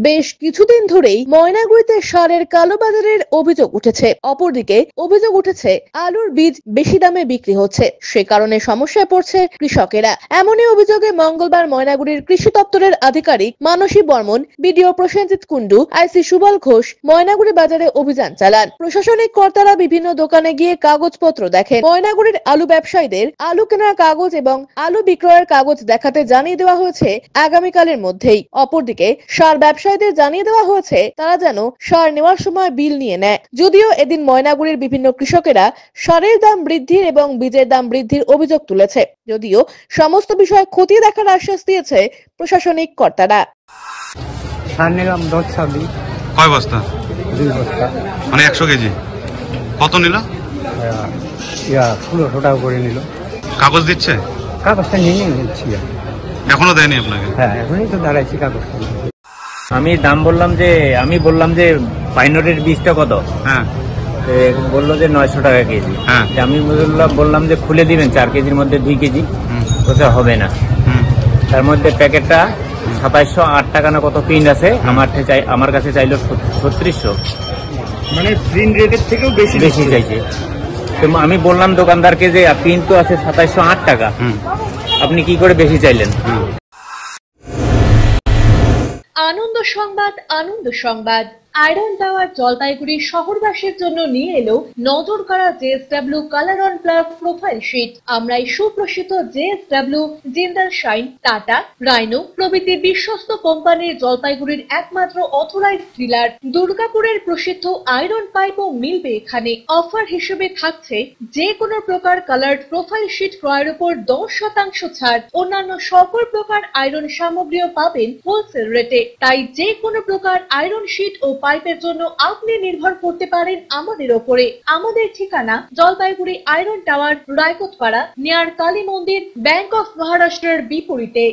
বেশ কিছুদিন ধরেই ময়নাগুড়িতে সারের কালোবাজারের অভিযোগ উঠেছে। অপরদিকে অভিযোগ উঠেছে আলুর বীজ বেশি দামে বিক্রি হচ্ছে, সে কারণে সমস্যায় পড়ছে কৃষকেরা। এমনই অভিযোগে মঙ্গলবার ময়নাগুড়ির কৃষি দপ্তরের আধিকারিক মানসী বর্মন, বিডিও প্রসেনজিৎ কুন্ডু, আইসি সুবল ঘোষ ময়নাগুড়ি বাজারে অভিযান চালান। প্রশাসনিক কর্তারা বিভিন্ন দোকানে গিয়ে কাগজপত্র দেখেন। ময়নাগুড়ির আলু ব্যবসায়ীদের আলু কেনার কাগজ এবং আলু বিক্রয়ের কাগজ দেখাতে জানিয়ে দেওয়া হয়েছে আগামীকালের মধ্যেই। অপরদিকে সার ব্যবসায়ীদের জানিয়ে দেওয়া হয়েছে তারা যেন সার নেওয়ার সময় বিল নিয়ে নেয়। যদিও এদিন ময়নাগুড়ির বিভিন্ন কৃষকেরা সারের দাম বৃদ্ধির এবং বীজের দাম বৃদ্ধির অভিযোগ তুলেছে, যদিও সমস্ত বিষয় খতিয়ে দেখার আশ্বাস দিয়েছে প্রশাসনিক কর্তারা। সার নিলাম 10 ছাব্বিশ। কয় বস্তা? 2 বস্তা, মানে 100 কেজি। কত নিল? 1600 টাকা করে নিল। কাগজ দিচ্ছে? কাগজটা নিয়ে নিচ্ছি। এখনো দেয়নি আপনাকে? হ্যাঁ, এখনই তো দাঁড়াইছি কাগজটা। আমি দাম বললাম যে পাইনরের বীজটা কত। হ্যাঁ, বললো যে 900 টাকা কেজি। হ্যাঁ। আমি বললাম যে খুলে দিবেন 4 কেজির মধ্যে 2 কেজি। ওটা হবে না। তার মধ্যে প্যাকেটটা 2708 টাকা না কত প্রিন্ট আছে। আমার কাছে চাইলো 3600, মানে প্রিন্ট রেটের থেকেও বেশি চাইছে। তো আমি বললাম দোকানদারকে যে প্রিন্ট তো আছে 2708 টাকা, আপনি কি করে বেশি চাইলেন? আনন্দ সংবাদ আয়রন টাওয়ার জলপাইগুড়ি শহরবাসীর জন্য নিয়ে এলো নজর কাড়া JSW colour on plus profile sheet. আমরাই সুপ্রসিদ্ধ JSW, Jindal shine, Tata, Rhino প্রভৃতি বিশ্বস্ত কোম্পানির জলপাইগুড়ির একমাত্র অথরাইজড ডিলার। দুর্গাপুরের প্রসিদ্ধ আয়রন পাইপও মিলবে এখানে। অফার হিসেবে থাকছে যে কোনো প্রকার কালার্ড প্রোফাইল শিট ক্রয়ের উপর 10% ছাড়। অন্যান্য সকল প্রকার আয়রন সামগ্রীও পাবেন হোলসেল রেটে। তাই যে কোনো প্রকার আয়রন শিট ও পাইপের জন্য আপনি নির্ভর করতে পারেন আমাদের ওপরে। আমাদের ঠিকানা Jalpaiguri iron tower, Raikotpara, near Kali Mandir, bank of মহারাষ্ট্রের বিপরীতে।